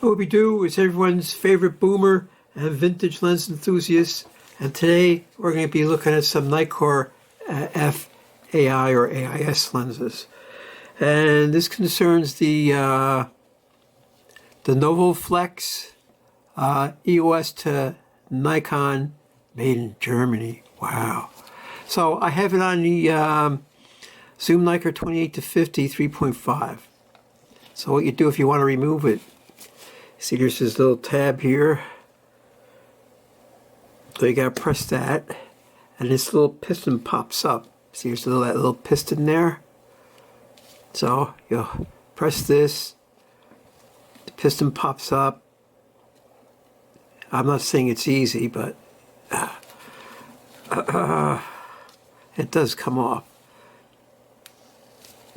Obi-Doo is everyone's favorite boomer and vintage lens enthusiast, and today we're going to be looking at some NIKKOR FAI or AIS lenses, and this concerns the NOVOFLEX EOS to Nikon, made in Germany. Wow! So I have it on the Zoom NIKKOR 28-50 3.5. So what you do if you want to remove it, see there's this little tab here. So you gotta press that, and this little piston pops up. See there's that little piston there? So you'll press this, the piston pops up. I'm not saying it's easy, but it does come off.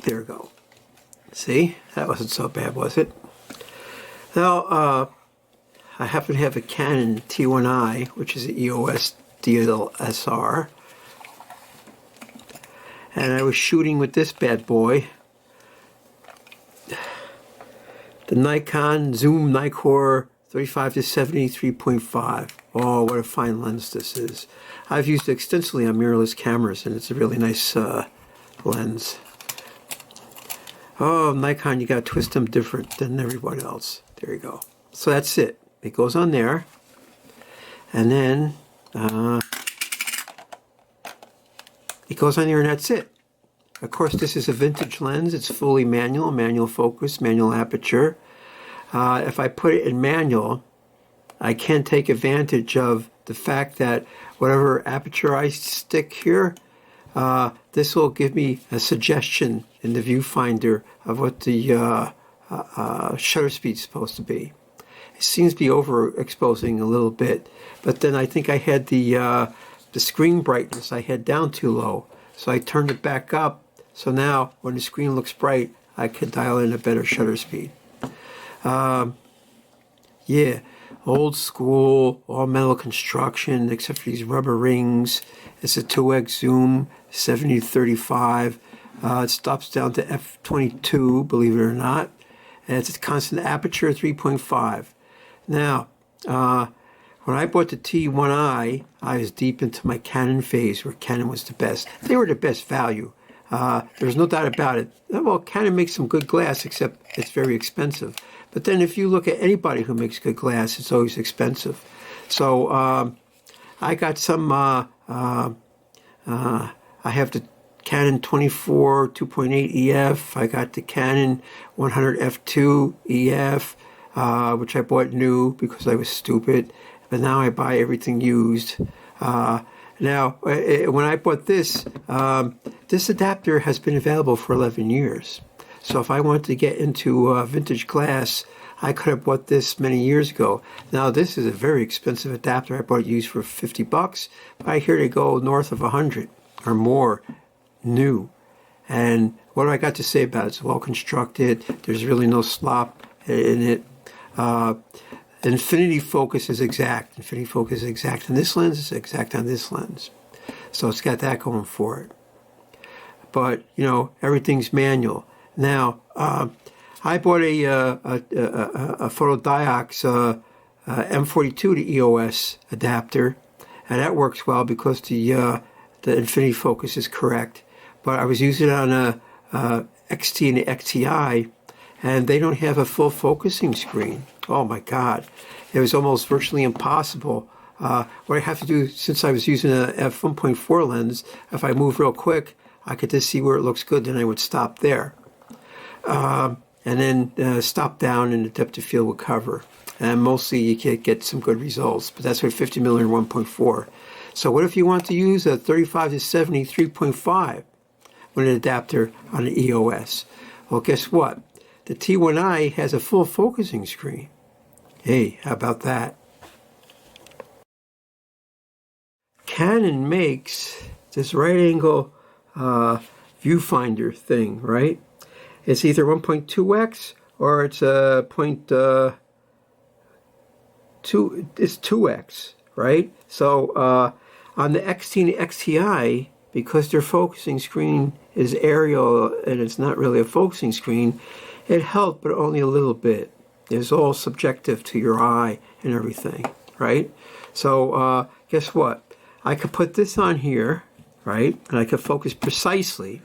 There we go. See? That wasn't so bad, was it? Now, I happen to have a Canon T1i, which is an EOS DSLR. And I was shooting with this bad boy, the Nikon Zoom NIKKOR 35-70 3.5. Oh, what a fine lens this is. I've used it extensively on mirrorless cameras, and it's a really nice lens. Oh, Nikon, you gotta twist them different than everybody else. There you go. So that's it. It goes on there. And then it goes on there, and that's it. Of course, this is a vintage lens. It's fully manual focus, manual aperture. If I put it in manual, I can take advantage of the fact that whatever aperture I stick here, this will give me a suggestion in the viewfinder of what the shutter speed is supposed to be. It seems to be overexposing a little bit, but then I think I had the screen brightness I had down too low, so I turned it back up. So now when the screen looks bright, I can dial in a better shutter speed. Yeah, old school, all metal construction except for these rubber rings. It's a 2x zoom, 70-35. It stops down to f22, believe it or not. And it's a constant aperture, 3.5. Now, when I bought the T1i, I was deep into my Canon phase, where Canon was the best. They were the best value. There's no doubt about it. Well, Canon makes some good glass, except it's very expensive. But then if you look at anybody who makes good glass, it's always expensive. So I got some, I have the Canon 24 2.8 EF. I got the Canon 100 f2 EF, which I bought new because I was stupid. But now I buy everything used. Now, when I bought this, this adapter has been available for 11 years. So if I wanted to get into vintage glass, I could have bought this many years ago. Now, this is a very expensive adapter. I bought it used for $50, but I hear they go north of 100 or more new. And what do I got to say about it? It's well constructed. There's really no slop in it. Infinity focus is exact. Infinity focus is exact on this lens. It's exact on this lens. So it's got that going for it. But, you know, everything's manual. Now, I bought a Photodiox M42 to EOS adapter, and that works well because the infinity focus is correct. But I was using it on a XT and the XTI, and they don't have a full focusing screen. Oh my God, it was almost virtually impossible. What I have to do, since I was using a f1.4 lens, if I move real quick, I could just see where it looks good, then I would stop there. And then stop down and the depth of field will cover. And mostly you can't get some good results, but that's with 50mm 1.4. So what if you want to use a 35-70 3.5 with an adapter on an EOS? Well, guess what? The T1i has a full focusing screen. Hey, how about that? Canon makes this right angle viewfinder thing, right? It's either 1.2x or it's a it's 2x, right? So on the XT and the XTI, because their focusing screen is aerial and it's not really a focusing screen, it helped, but only a little bit. is all subjective to your eye and everything, right? So guess what? I could put this on here, right? And I could focus precisely,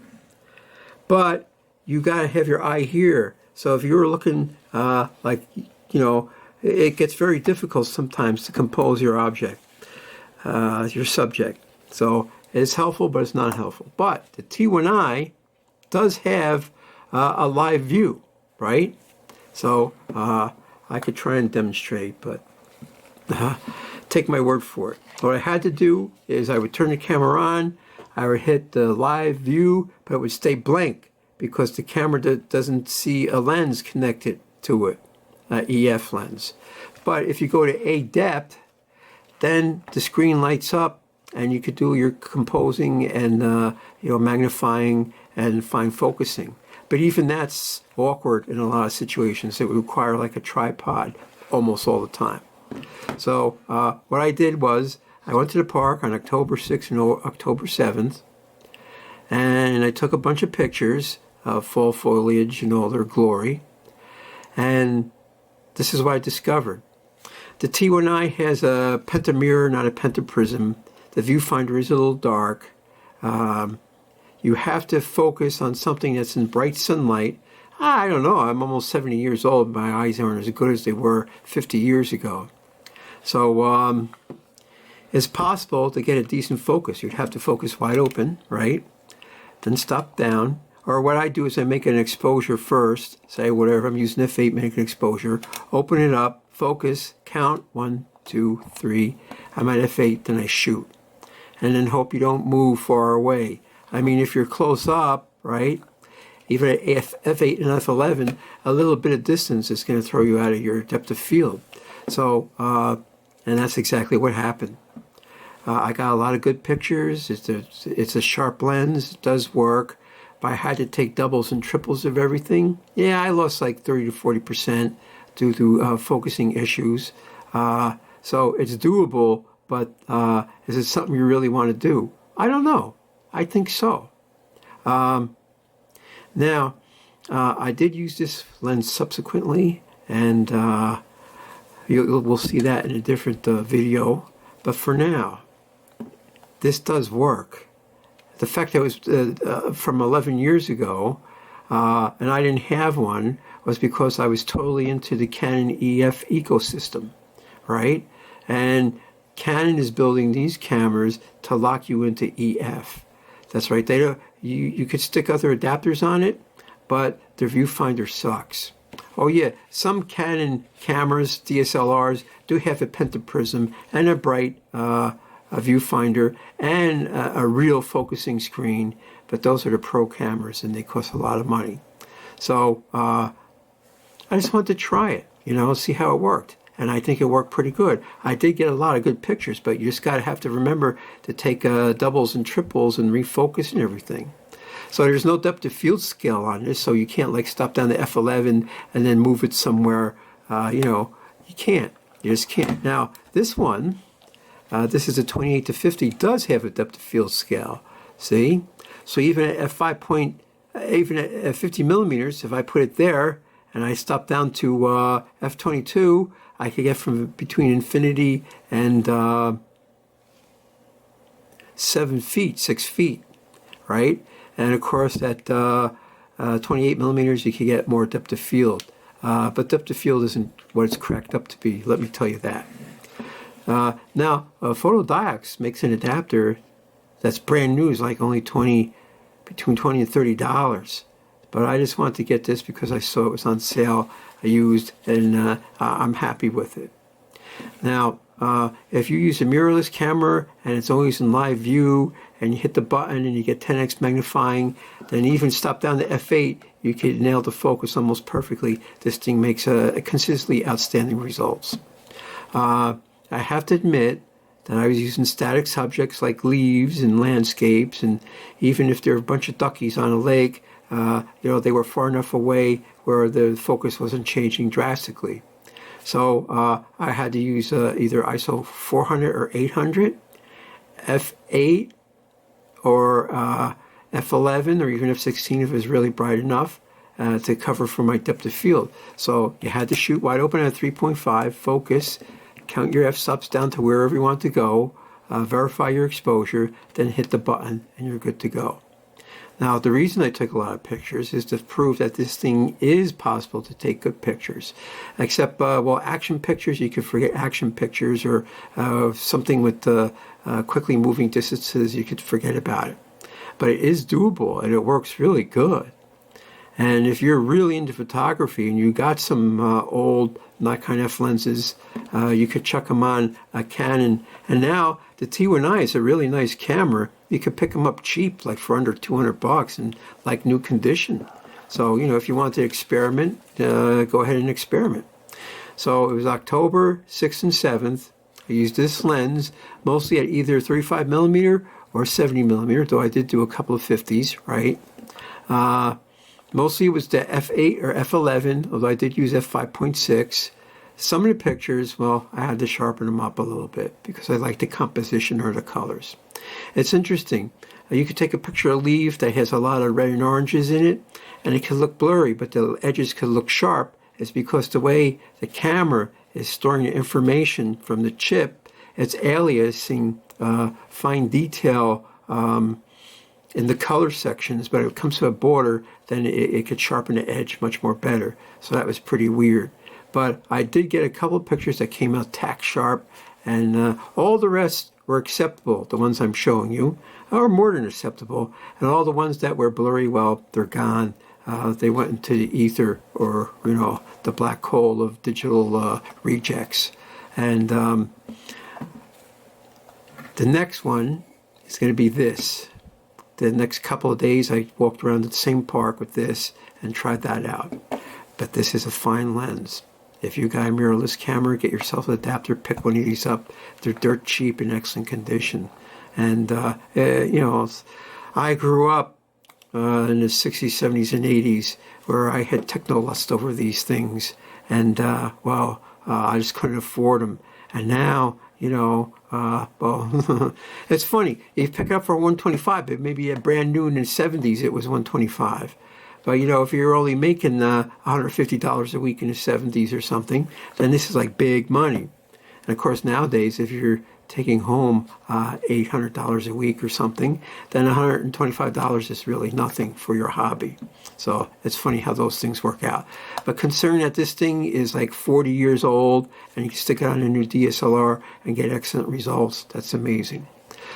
but you got to have your eye here. So if you're looking like, you know, it gets very difficult sometimes to compose your object, your subject. So it's helpful, but it's not helpful. But the T1i does have a live view, right? So I could try and demonstrate, but take my word for it. What I had to do is I would turn the camera on, I would hit the live view, but it would stay blank because the camera doesn't see a lens connected to it, EF lens. But if you go to A depth, then the screen lights up and you could do your composing and you know, magnifying and fine focusing. But even that's awkward in a lot of situations. It would require like a tripod almost all the time. So what I did was I went to the park on October 6th and October 7th, and I took a bunch of pictures of fall foliage in all their glory. And this is what I discovered. The T1i has a pentamirror, not a pentaprism. The viewfinder is a little dark. You have to focus on something that's in bright sunlight. I don't know, I'm almost 70 years old. My eyes aren't as good as they were 50 years ago. So it's possible to get a decent focus. You'd have to focus wide open, right? Then stop down. Or what I do is I make an exposure first. Say whatever, I'm using f8, make an exposure. Open it up, focus, count, 1, 2, 3. I'm at f8, then I shoot. And then hope you don't move far away. I mean, if you're close up, right, even at f8 and f11, a little bit of distance is going to throw you out of your depth of field. So, and that's exactly what happened. I got a lot of good pictures. It's a sharp lens. It does work. But I had to take doubles and triples of everything. Yeah, I lost like 30 to 40% due to focusing issues. So it's doable, but is it something you really want to do? I don't know. I think so. Now, I did use this lens subsequently, and we'll see that in a different video. But for now, this does work. The fact that it was from 11 years ago, and I didn't have one, was because I was totally into the Canon EF ecosystem, right? And Canon is building these cameras to lock you into EF. That's right. They don't. You could stick other adapters on it, but their viewfinder sucks. Oh yeah, some Canon cameras, DSLRs, do have a pentaprism and a bright a viewfinder and a real focusing screen, but those are the pro cameras and they cost a lot of money. So I just wanted to try it, you know, see how it worked. And I think it worked pretty good. I did get a lot of good pictures, but you just have to remember to take doubles and triples and refocus and everything. So there's no depth of field scale on this, so you can't like stop down to f11 and then move it somewhere. You know, you can't. You just can't. Now, this one, this is a 28 to 50, does have a depth of field scale. See? So even at even at 50 millimeters, if I put it there and I stop down to f22, I could get from between infinity and 7 feet, 6 feet, right? And of course at 28 millimeters, you can get more depth of field. But depth of field isn't what it's cracked up to be, let me tell you that. Now, Photodiox makes an adapter that's brand new, is like only between $20 and $30. But I just wanted to get this because I saw it was on sale, I used, and I'm happy with it. Now, if you use a mirrorless camera and it's always in live view and you hit the button and you get 10x magnifying, then even stop down to f8, you can nail the focus almost perfectly. This thing makes consistently outstanding results. I have to admit that I was using static subjects like leaves and landscapes, and even if there were a bunch of duckies on a lake, you know, they were far enough away where the focus wasn't changing drastically. So I had to use either ISO 400 or 800, f8 or f11 or even f16 if it was really bright enough, to cover for my depth of field. So you had to shoot wide open at 3.5, focus, count your f-stops down to wherever you want to go, verify your exposure, then hit the button and you're good to go. Now, the reason I took a lot of pictures is to prove that this thing is possible to take good pictures. Except, well, action pictures, you could forget action pictures, or something with quickly moving distances, you could forget about it. But it is doable, and it works really good. And if you're really into photography and you got some old Nikon F lenses, you could chuck them on a Canon. And now the T1i is a really nice camera. You could pick them up cheap, like for under $200 and like new condition. So, you know, if you want to experiment, go ahead and experiment. So it was October 6th and 7th. I used this lens mostly at either 35mm or 70mm, though I did do a couple of 50s, right? Mostly it was the f8 or f11, although I did use f5.6. Some of the pictures, well, I had to sharpen them up a little bit because I like the composition or the colors. It's interesting. You could take a picture of a leaf that has a lot of red and oranges in it, and it can look blurry, but the edges could look sharp. It's because the way the camera is storing the information from the chip, it's aliasing fine detail in the color sections, but if it comes to a border, then it could sharpen the edge much more better. So that was pretty weird. But I did get a couple of pictures that came out tack sharp, and all the rest were acceptable. The ones I'm showing you are more than acceptable, and all the ones that were blurry, well, they're gone. They went into the ether, or, you know, the black hole of digital rejects. And the next one is going to be this. The next couple of days, I walked around the same park with this and tried that out. But this is a fine lens. If you got a mirrorless camera, get yourself an adapter, pick one of these up. They're dirt cheap, in excellent condition. And, you know, I grew up in the 60s, 70s, and 80s where I had techno-lust over these things. And, well, I just couldn't afford them. And now, you know, well, it's funny. You pick it up for 125, but maybe a brand new in the 70s, it was 125. But, you know, if you're only making $150 a week in the 70s or something, then this is like big money. And of course, nowadays, if you're taking home $800 a week or something, then $125 is really nothing for your hobby. So it's funny how those things work out. But considering that this thing is like 40 years old and you can stick it on a new DSLR and get excellent results, that's amazing.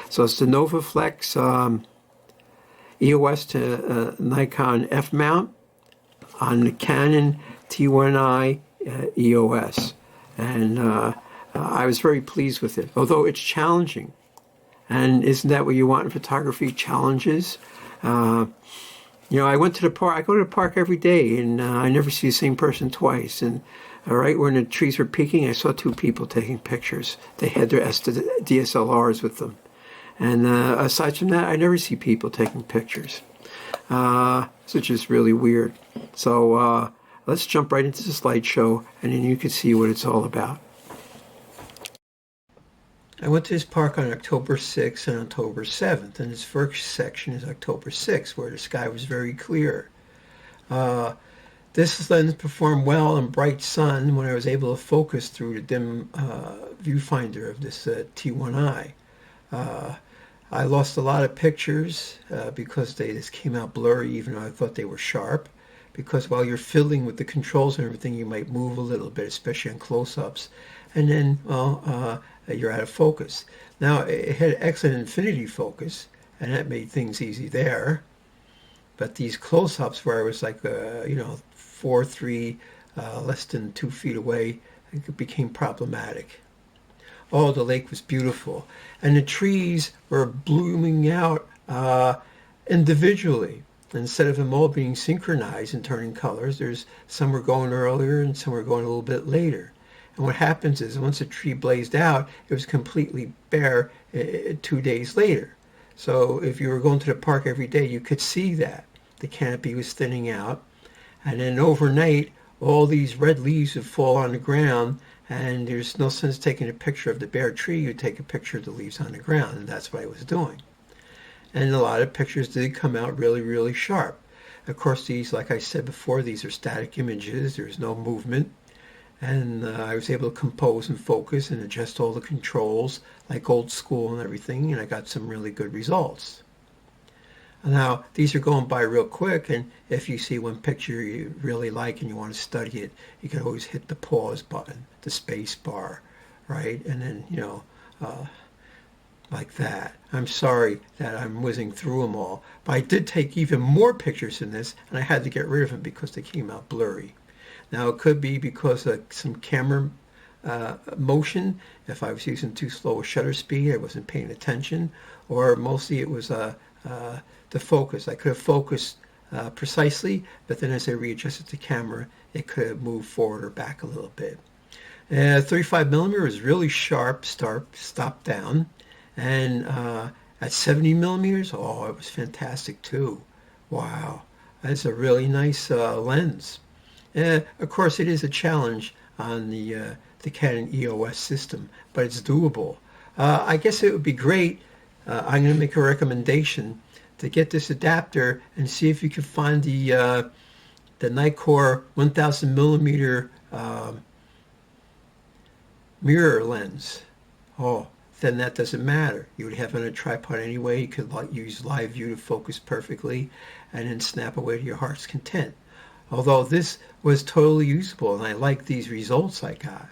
So it's the NOVOFLEX EOS to Nikon F mount on the Canon T1i EOS. And I was very pleased with it, although it's challenging. And isn't that what you want in photography, challenges? You know, I went to the park. I go to the park every day, and I never see the same person twice. And right when the trees were peaking, I saw two people taking pictures. They had their DSLRs with them. And aside from that, I never see people taking pictures, which is really weird. So let's jump right into the slideshow, and then you can see what it's all about. I went to this park on October 6th and October 7th, and this first section is October 6th, where the sky was very clear. This lens performed well in bright sun when I was able to focus through the dim viewfinder of this T1i. I lost a lot of pictures because they just came out blurry, even though I thought they were sharp. Because while you're fiddling with the controls and everything, you might move a little bit, especially on close-ups. And then, well, you're out of focus. Now, it had excellent infinity focus, and that made things easy there. But these close-ups where I was like, you know, 4:3, less than 2 feet away, it became problematic. Oh, the lake was beautiful. And the trees were blooming out individually. Instead of them all being synchronized and turning colors, some were going earlier and some were going a little bit later. And what happens is once a tree blazed out, it was completely bare 2 days later. So if you were going to the park every day, you could see that. The canopy was thinning out. And then overnight, all these red leaves would fall on the ground, and there's no sense taking a picture of the bare tree. You take a picture of the leaves on the ground, and that's what I was doing. And a lot of pictures did come out really, really sharp. Of course, these, like I said before, these are static images. There's no movement. And I was able to compose and focus and adjust all the controls like old school and everything, and I got some really good results. Now, these are going by real quick, and if you see one picture you really like and you want to study it, you can always hit the pause button, the space bar, right? And then, like that. I'm sorry that I'm whizzing through them all, but I did take even more pictures in this, and I had to get rid of them because they came out blurry. Now, it could be because of some camera motion. If I was using too slow a shutter speed, I wasn't paying attention, or mostly it was the focus. I could have focused precisely, but then as I readjusted the camera, it could have moved forward or back a little bit. 35 millimeter is really sharp, stop down, and at 70 millimeters, oh, it was fantastic too. Wow, that's a really nice lens. Of course, it is a challenge on the Canon EOS system, but it's doable. I guess it would be great. I'm going to make a recommendation to get this adapter and see if you can find the NIKKOR 1000 millimeter mirror lens. Oh, then that doesn't matter. You would have it on a tripod anyway. You could use live view to focus perfectly and then snap away to your heart's content. Although this was totally usable, and I like these results I got.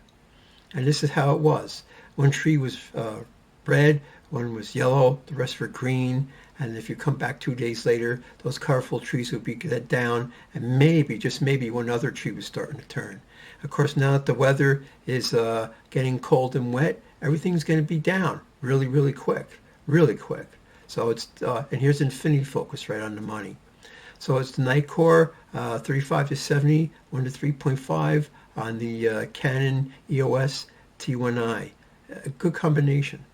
And this is how it was. One tree was red, one was yellow, the rest were green, and if you come back 2 days later, those colorful trees would be down, and maybe, just maybe, one other tree was starting to turn. Of course, now that the weather is getting cold and wet, everything's going to be down really, really quick, really quick. So it's, and here's infinity focus right on the money. So it's the NIKKOR 35 to 70, 1 to 3.5 on the Canon EOS T1i. A good combination.